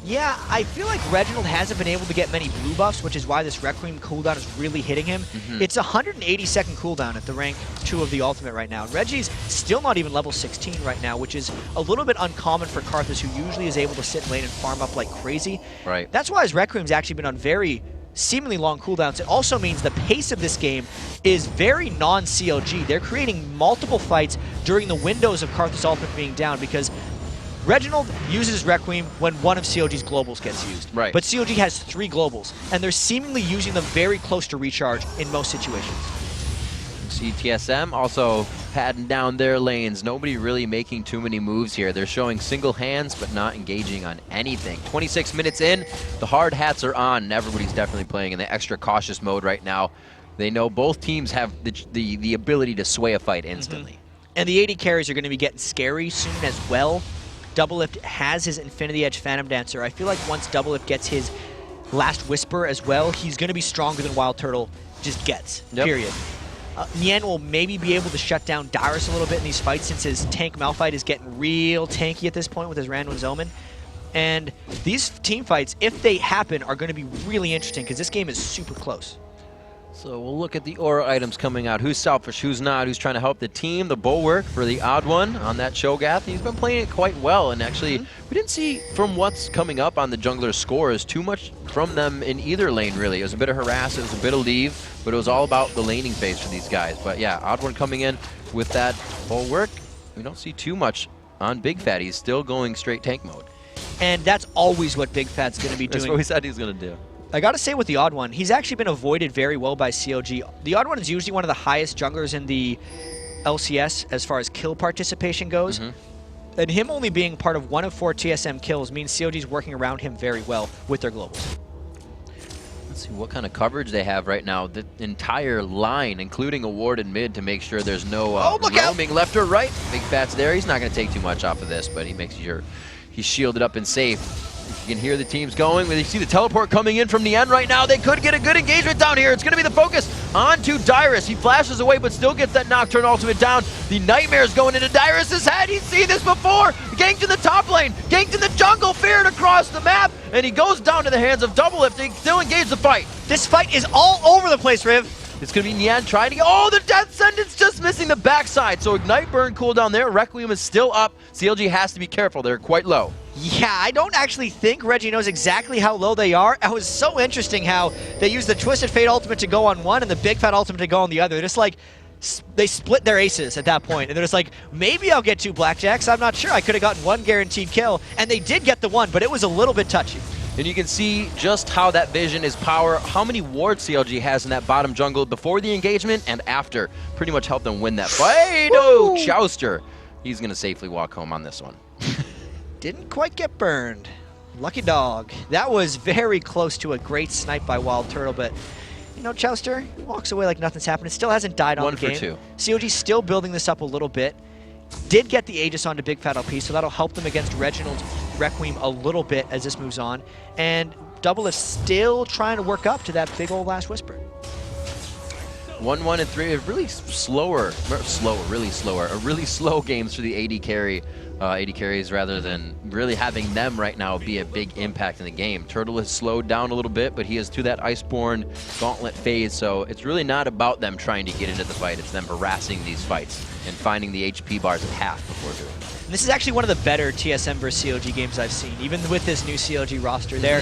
Yeah, I feel like Reginald hasn't been able to get many blue buffs, which is why this Requiem cooldown is really hitting him. It's a 180-second cooldown at the rank 2 of the ultimate right now. Reggie's still not even level 16 right now, which is a little bit uncommon for Karthus, who usually is able to sit in lane and farm up like crazy. Right. That's why his Requiem's actually been on very seemingly long cooldowns. It also means the pace of this game is very non-CLG. They're creating multiple fights during the windows of Karthus' ultimate being down, because Reginald uses Requiem when one of CLG's globals gets used. Right. But CLG has 3 globals, and they're seemingly using them very close to recharge in most situations. See TSM also padding down their lanes. Nobody really making too many moves here. They're showing single hands, but not engaging on anything. 26 minutes in, the hard hats are on, and everybody's definitely playing in the extra cautious mode right now. They know both teams have the ability to sway a fight instantly. And the AD carries are going to be getting scary soon as well. Doublelift has his Infinity Edge Phantom Dancer. I feel like once Doublelift gets his Last Whisper as well, he's going to be stronger than WildTurtle just gets, period. Nien will maybe be able to shut down Dyrus a little bit in these fights, since his tank Malphite is getting real tanky at this point with his Randwin's Omen. And these team fights, if they happen, are going to be really interesting, because this game is super close. So we'll look at the aura items coming out. Who's selfish, who's not, who's trying to help the team. The Bulwark for the TheOddOne on that Shogath. He's been playing it quite well, and actually we didn't see from what's coming up on the jungler's scores too much from them in either lane, really. It was a bit of harass, it was a bit of leave, but it was all about the laning phase for these guys. But yeah, TheOddOne coming in with that Bulwark. We don't see too much on Big Fat. He's still going straight tank mode. And that's always what Big Fat's going to be doing. That's what we said he was going to do. I gotta say with the TheOddOne, he's actually been avoided very well by CLG. The TheOddOne is usually one of the highest junglers in the LCS as far as kill participation goes. And him only being part of 1 of 4 TSM kills means CLG's working around him very well with their globals. Let's see what kind of coverage they have right now. The entire line, including a ward in mid, to make sure there's no roaming left or right. Big Fat's there. He's not going to take too much off of this, but he makes sure he's shielded up and safe. You can hear the teams going. When you see the teleport coming in from Nien right now, they could get a good engagement down here. It's going to be the focus onto Dyrus. He flashes away, but still gets that Nocturne ultimate down. The Nightmare's going into Dyrus' head. He's seen this before. Ganked in the top lane, ganked in the jungle, feared across the map, and he goes down to the hands of Doublelift. They still engage the fight. This fight is all over the place, Riv. It's going to be Nien trying to get... Oh, the Death Sentence just missing the backside. So Ignite Burn cooldown there. Requiem is still up. CLG has to be careful. They're quite low. Yeah, I don't actually think Reggie knows exactly how low they are. It was so interesting how they used the Twisted Fate ultimate to go on one and the Big Fat ultimate to go on the other. They're just like, they split their aces at that point. And they're just like, maybe I'll get 2 blackjacks. I'm not sure. I could have gotten 1 guaranteed kill. And they did get the 1, but it was a little bit touchy. And you can see just how that vision is power, how many wards CLG has in that bottom jungle before the engagement and after. Pretty much helped them win that fight. Oh, Chauster. He's going to safely walk home on this one. Didn't quite get burned. Lucky dog. That was very close to a great snipe by WildTurtle, but you know, Chauster walks away like nothing's happened. It still hasn't died on the game. 1 for 2. CLG still building this up a little bit. Did get the Aegis onto bigfatlp, so that'll help them against Reginald's Requiem a little bit as this moves on. And Doublelift still trying to work up to that big old last whisper. 1-1 and 3, really slow games for the AD carry. AD carries rather than really having them right now be a big impact in the game. Turtle has slowed down a little bit, but he is to that Iceborne Gauntlet phase, so it's really not about them trying to get into the fight. It's them harassing these fights and finding the HP bars at half before doing it. And this is actually one of the better TSM versus CLG games I've seen, even with this new CLG roster. They're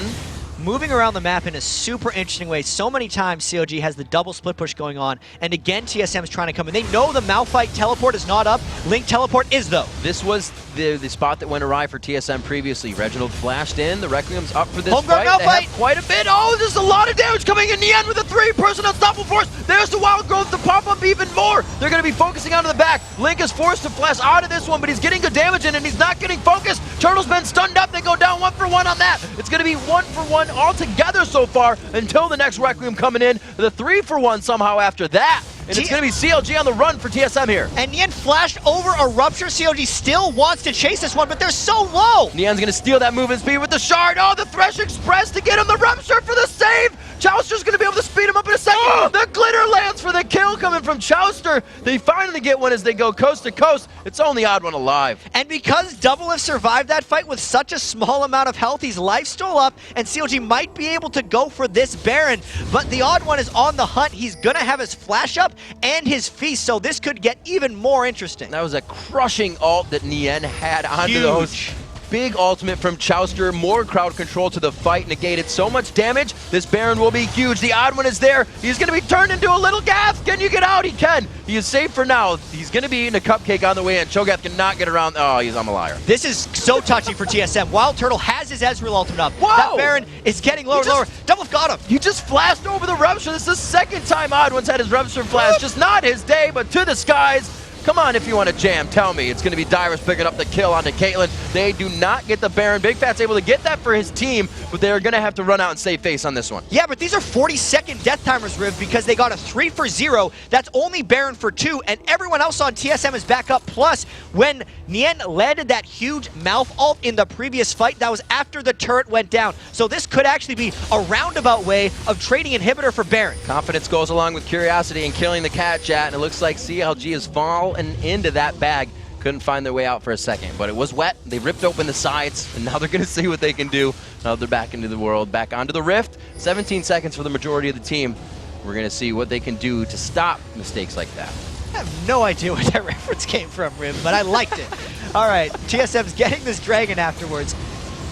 moving around the map in a super interesting way. So many times CLG has the double split push going on, and again TSM is trying to come in. They know the Malphite teleport is not up. Link teleport is though. This was the spot that went awry for TSM previously. Reginald flashed in. The Requiem's up for this fight. They have quite a bit. Oh, there's a lot of damage coming in the end with a 3-person unstoppable force. There's the Wild Growth to pop up even more. They're going to be focusing onto the back. Link is forced to flash out of this one, but he's getting good damage in and he's not getting focused. Turtle's been stunned up. They go down 1 for 1 on that. It's going to be 1 for 1 altogether so far until the next Requiem coming in. The 3 for 1 somehow after that. And it's going to be CLG on the run for TSM here. And Nien flashed over a Rupture. CLG still wants to chase this one, but they're so low. Nien's going to steal that movement speed with the shard. Oh, the Thresh Express to get him the Rupture for the save. Chauster's going to be able to speed him up in a second. The glitter lands for the kill coming from Chauster. They finally get one as they go coast to coast. It's only TheOddOne alive. And because Doublelift survived that fight with such a small amount of health, he's life still up, and CLG might be able to go for this Baron. But TheOddOne is on the hunt. He's going to have his flash up and his feast, so this could get even more interesting. That was a crushing ult that Nien had onto those. Big ultimate from Chauster, more crowd control to the fight, negated so much damage. This Baron will be huge. TheOddOne is there. He's going to be turned into a little gas. Can you get out? He can. He is safe for now. He's going to be eating a cupcake on the way in. Cho'Gath cannot get around. Oh, I'm a liar. This is so touchy for TSM. WildTurtle has his Ezreal ultimate up. Whoa! That Baron is getting lower and lower. Doublelift got him. He just flashed over the Rupture. This is the second time TheOddOne's had his Rupture flash. Just not his day, but to the skies. Come on, if you want to jam, tell me. It's going to be Dyrus picking up the kill onto Caitlyn. They do not get the Baron. Big Fat's able to get that for his team, but they're going to have to run out and save face on this one. Yeah, but these are 40-second death timers, Riv, because they got a 3 for 0. That's only Baron for 2, and everyone else on TSM is back up. Plus, when Nien landed that huge Malf ult in the previous fight, that was after the turret went down. So this could actually be a roundabout way of trading inhibitor for Baron. Confidence goes along with curiosity and killing the cat chat, and it looks like CLG has fallen into that bag. Couldn't find their way out for a second, but it was wet. They ripped open the sides, and now they're going to see what they can do. Now they're back into the world, back onto the Rift. 17 seconds for the majority of the team. We're going to see what they can do to stop mistakes like that. I have no idea where that reference came from, Riv, but I liked it. All right, TSM's getting this dragon afterwards.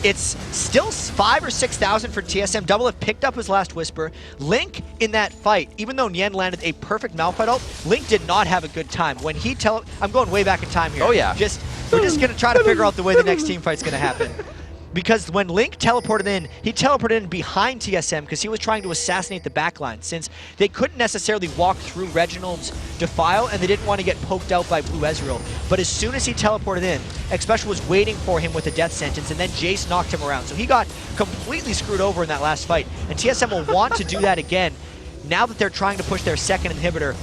It's still 5,000 or 6,000 for TSM. Doublelift picked up his last whisper. Link in that fight, even though Nien landed a perfect Malphite ult, Link did not have a good time. When he I'm going way back in time here. Oh yeah. We're just gonna try to figure out the way the next team fight's gonna happen. Because when Link teleported in, he teleported in behind TSM because he was trying to assassinate the backline, since they couldn't necessarily walk through Reginald's defile and they didn't want to get poked out by Blue Ezreal. But as soon as he teleported in, Xpecial was waiting for him with a death sentence, and then Jace knocked him around. So he got completely screwed over in that last fight. And TSM will want to do that again now that they're trying to push their second inhibitor.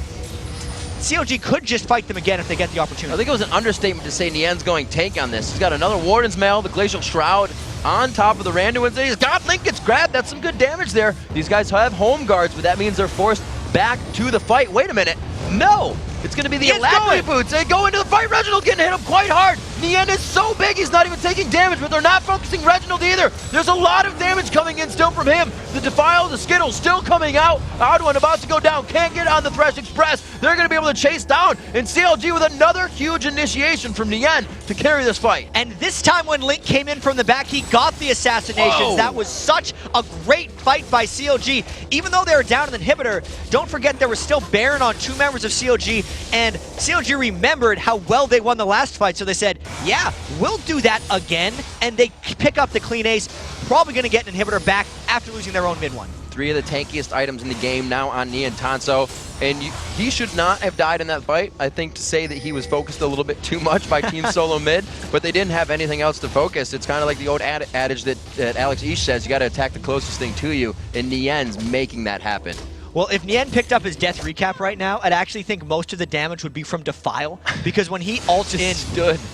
CLG could just fight them again if they get the opportunity. I think it was an understatement to say Nien's going tank on this. He's got another Warden's Mail, the Glacial Shroud. on top of the random ones. He's got Link gets grabbed. That's some good damage there. These guys have home guards, but that means they're forced back to the fight. Wait a minute. No! It's going to be the Alacrity boots. They go into the fight. Reginald getting hit him quite hard. Nien is so big, he's not even taking damage, but they're not focusing Reginald either. There's a lot of damage coming in still from him. The Defile, the Skittles still coming out. TheOddOne about to go down. Can't get on the Thresh Express. They're going to be able to chase down. And CLG with another huge initiation from Nien to carry this fight. And this time when Link came in from the back, he got the assassinations. Whoa. That was such a great fight by CLG. Even though they were down an inhibitor, don't forget there was still Baron on 2 members of CLG, and CLG remembered how well they won the last fight, so they said, yeah, we'll do that again, and they pick up the clean ace, probably going to get an inhibitor back after losing their own mid one. 3 of the tankiest items in the game now on Nientonsoh, and he should not have died in that fight. I think to say that he was focused a little bit too much by Team Solomid, but they didn't have anything else to focus. It's kind of like the old adage that Alex Ish says, you got to attack the closest thing to you, and Nien's making that happen. Well, if Nien picked up his death recap right now, I'd actually think most of the damage would be from Defile, because when he ults in,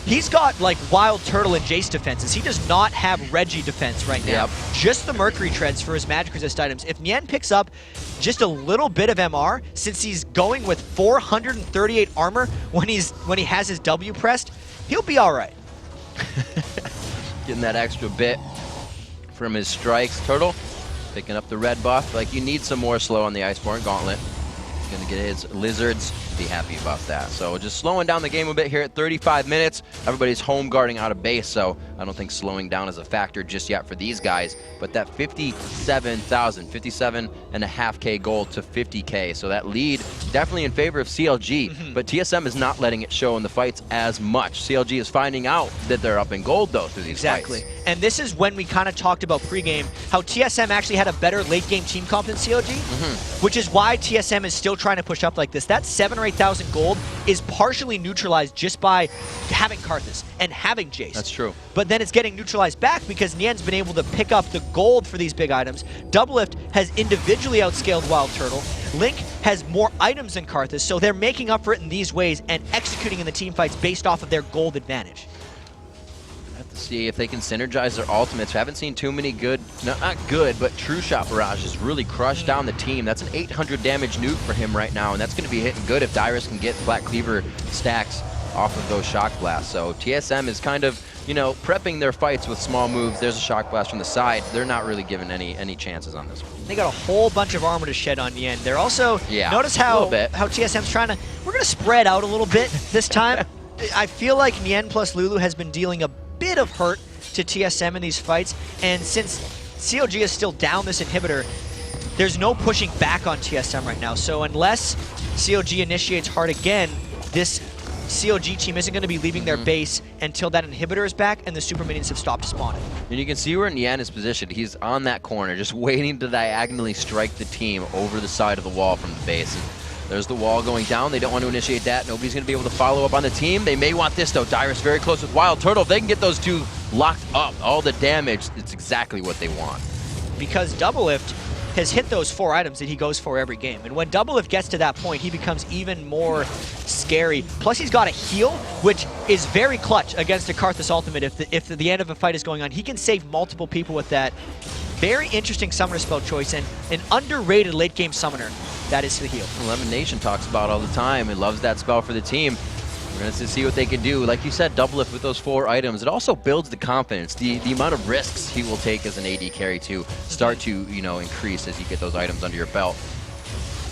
he's got like WildTurtle and Jace defenses. He does not have Reggie defense right now. Yep. Just the Mercury Treads for his magic resist items. If Nien picks up just a little bit of MR, since he's going with 438 armor when he has his W pressed, he'll be all right. Getting that extra bit from his strikes. Turtle picking up the red buff. Like, you need some more slow on the Iceborne Gauntlet. He's going to get his lizards. Be happy about that. So just slowing down the game a bit here at 35 minutes. Everybody's home guarding out of base, so I don't think slowing down is a factor just yet for these guys. But that 57.5K gold to 50K. So that lead definitely in favor of CLG. But TSM is not letting it show in the fights as much. CLG is finding out that they're up in gold, though, through these fights. And this is when we kind of talked about pregame, how TSM actually had a better late-game team comp than CLG, which is why TSM is still trying to push up like this. That 7,000 or 8,000 gold is partially neutralized just by having Karthus and having Jace. That's true. But then it's getting neutralized back because Nien's been able to pick up the gold for these big items. Doublelift has individually outscaled WildTurtle. Link has more items than Karthus, so they're making up for it in these ways and executing in the team fights based off of their gold advantage. See if they can synergize their ultimates. We haven't seen too many good, not good, but True Shot Barrage has really crushed down the team. That's an 800 damage nuke for him right now, and that's going to be hitting good if Dyrus can get Black Cleaver stacks off of those Shock Blasts. So TSM is kind of, you know, prepping their fights with small moves. There's a Shock Blast from the side. They're not really given any chances on this one. They got a whole bunch of armor to shed on Nien. They're also, notice how TSM's trying to, we're going to spread out a little bit this time. I feel like Nien plus Lulu has been dealing a bit of hurt to TSM in these fights, and since CLG is still down this inhibitor, there's no pushing back on TSM right now. So unless CLG initiates hard again, this CLG team isn't going to be leaving their base until that inhibitor is back and the super minions have stopped spawning. And you can see where Nien is positioned. He's on that corner, just waiting to diagonally strike the team over the side of the wall from the base. And there's the wall going down. They don't want to initiate that. Nobody's going to be able to follow up on the team. They may want this, though. Dyrus very close with WildTurtle. If they can get those two locked up, all the damage, it's exactly what they want. Because Doublelift has hit those 4 items that he goes for every game. And when Doublelift gets to that point, he becomes even more scary. Plus, he's got a heal, which is very clutch against a Karthus ultimate. If the end of a fight is going on, he can save multiple people with that. Very interesting summoner spell choice, and an underrated late-game summoner. That is the heal. Lemon Nation talks about all the time. He loves that spell for the team. We're going to see what they can do. Like you said, Doublelift with those 4 items. It also builds the confidence. The amount of risks he will take as an AD carry to start to, you know, increase as you get those items under your belt.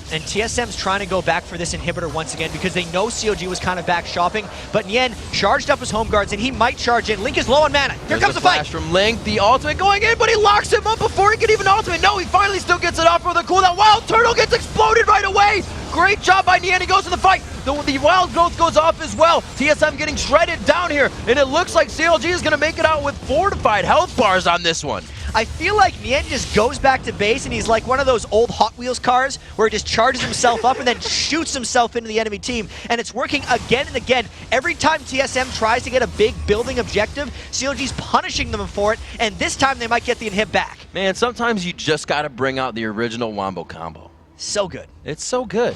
And TSM's trying to go back for this inhibitor once again because they know CLG was kind of back shopping, but Nien charged up his home guards and he might charge in. Link is low on mana. Here comes the fight. Flash from Link, the ultimate going in, but he locks him up before he can even ultimate. No, he finally still gets it off with a cooldown. WildTurtle gets exploded right away. Great job by Nien. He goes to the fight. The wild growth goes off as well. TSM getting shredded down here, and it looks like CLG is going to make it out with fortified health bars on this one. I feel like Nien just goes back to base and he's like one of those old Hot Wheels cars where he just charges himself up and then shoots himself into the enemy team. And it's working again and again. Every time TSM tries to get a big building objective, CLG's punishing them for it, and this time they might get the inhib back. Man, sometimes you just got to bring out the original Wombo combo. So good. It's so good.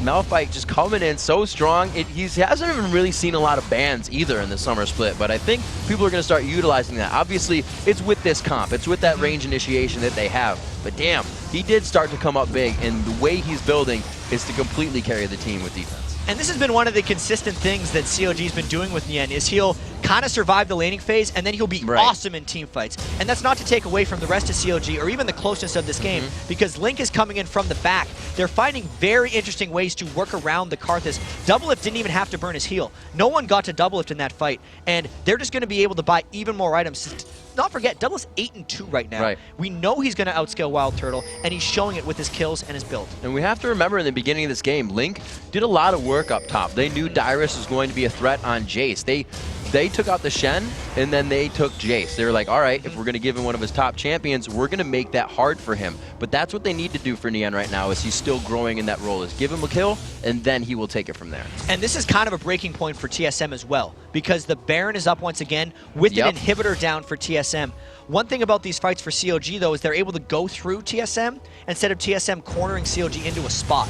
Malphite just coming in so strong. He hasn't even really seen a lot of bans either in the summer split, but I think people are going to start utilizing that. Obviously, it's with this comp. It's with that range initiation that they have. But damn, he did start to come up big, and the way he's building is to completely carry the team with defense. And this has been one of the consistent things that CLG's been doing with Nien, is he'll kind of survive the laning phase, and then he'll be awesome in team fights. And that's not to take away from the rest of CLG, or even the closeness of this game, because Link is coming in from the back. They're finding very interesting ways to work around the Karthus. Doublelift didn't even have to burn his heal. No one got to Doublelift in that fight, and they're just going to be able to buy even more items. Not forget, Doublelift's 8-2 right now. We know he's going to outscale WildTurtle, and he's showing it with his kills and his build. And we have to remember in the beginning of this game, Link did a lot of work up top. They knew Dyrus was going to be a threat on Jace. They took out the Shen, and then they took Jace. They were like, all right, if we're going to give him one of his top champions, we're going to make that hard for him. But that's what they need to do for Nien right now, is he's still growing in that role, is give him a kill, and then he will take it from there. And this is kind of a breaking point for TSM as well, because the Baron is up once again with an inhibitor down for TSM. One thing about these fights for CLG, though, is they're able to go through TSM instead of TSM cornering CLG into a spot.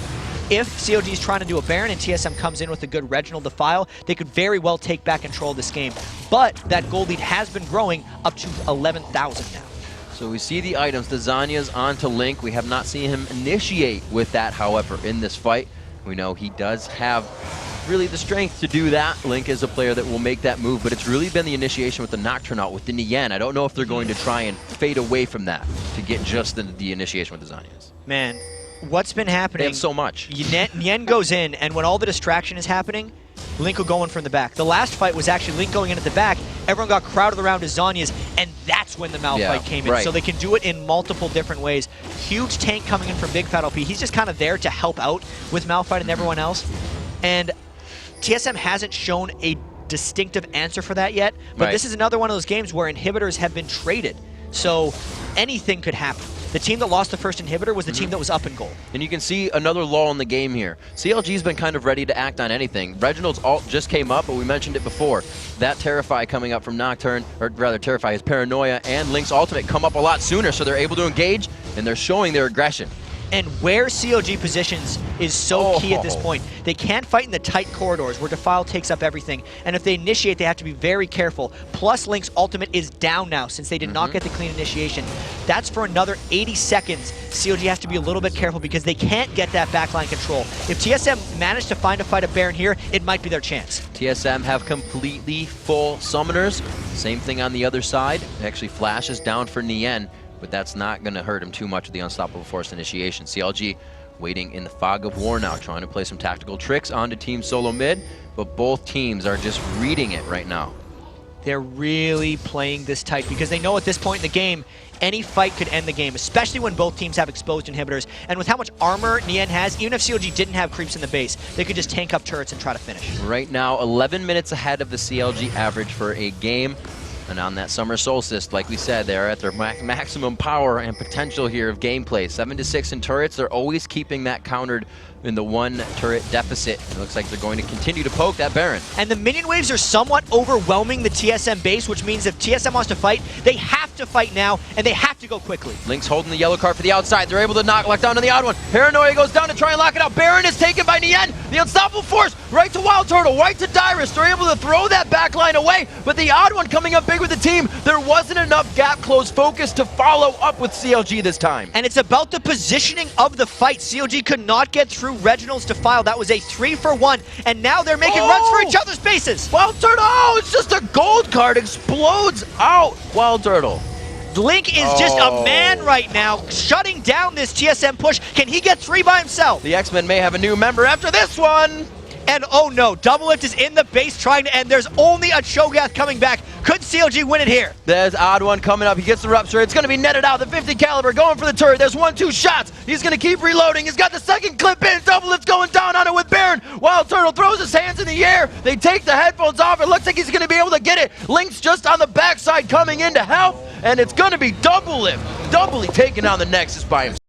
If CLG is trying to do a Baron and TSM comes in with a good Reginald Defile, they could very well take back control of this game. But that gold lead has been growing up to 11,000 now. So we see the items. The Zanya's onto Link. We have not seen him initiate with that, however, in this fight. We know he does have really the strength to do that. Link is a player that will make that move, but it's really been the initiation with the Nocturne out with the Nien. I don't know if they're going to try and fade away from that to get just the initiation with the Zanyas. Man, what's been happening? They have so much. Nien goes in, and when all the distraction is happening, Link will go in from the back. The last fight was actually Link going in at the back. Everyone got crowded around his Zanyas, and that's when the Malphite came in. So they can do it in multiple different ways. Huge tank coming in from bigfatlp. He's just kind of there to help out with Malphite and everyone else. And TSM hasn't shown a distinctive answer for that yet, but this is another one of those games where inhibitors have been traded. So anything could happen. The team that lost the first inhibitor was the team that was up in gold. And you can see another lull in the game here. CLG's been kind of ready to act on anything. Reginald's ult just came up, but we mentioned it before. That Terrify coming up from Nocturne, or rather Terrify, his Paranoia, and Link's ultimate come up a lot sooner, so they're able to engage, and they're showing their aggression. And where CLG positions is so key at this point. They can't fight in the tight corridors where Defile takes up everything. And if they initiate, they have to be very careful. Plus, Link's ultimate is down now since they did not get the clean initiation. That's for another 80 seconds. CLG has to be a little bit careful because they can't get that backline control. If TSM managed to find a fight of Baron here, it might be their chance. TSM have completely full summoners. Same thing on the other side. It actually flashes down for Nien, but that's not going to hurt him too much with the Unstoppable Force initiation. CLG waiting in the fog of war now, trying to play some tactical tricks onto Team Solomid, but both teams are just reading it right now. They're really playing this tight because they know at this point in the game, any fight could end the game, especially when both teams have exposed inhibitors. And with how much armor Nien has, even if CLG didn't have creeps in the base, they could just tank up turrets and try to finish. Right now, 11 minutes ahead of the CLG average for a game. And on that summer solstice, like we said, they're at their maximum power and potential here of gameplay. 7-6 in turrets. They're always keeping that countered in the one turret deficit. It looks like they're going to continue to poke that Baron. And the minion waves are somewhat overwhelming the TSM base, which means if TSM wants to fight, they have to fight now, and they have to go quickly. Link's lock the yellow card for the outside. They're able to lock down on the odd one. Paranoia goes down to try and lock it out. Baron is taken by Nien. The Unstoppable Force right to WildTurtle, right to Dyrus. They're able to throw that backline away, but the odd one coming up big with the team. There wasn't enough gap close focus to follow up with CLG this time. And it's about the positioning of the fight. CLG could not get through Reginald's Defile. That was a 3-for-1, and now they're making runs for each other's bases. WildTurtle, oh, it's just a gold card, explodes out. WildTurtle. Link is just a man right now, shutting down this TSM push. Can he get 3 by himself? The X-Men may have a new member after this one. And oh no, Doublelift is in the base trying to end. There's only a Cho'Gath coming back. Could CLG win it here? There's OddOne coming up. He gets the rupture. It's going to be netted out. The 50 caliber going for the turret. There's 1-2 shots. He's going to keep reloading. He's got the second clip in. Doublelift going down on it with Baron. WildTurtle throws his hands in the air. They take the headphones off. It looks like he's going to be able to get it. Link's just on the backside coming in to help. And it's going to be Doublelift. Doubly taking on the Nexus by himself.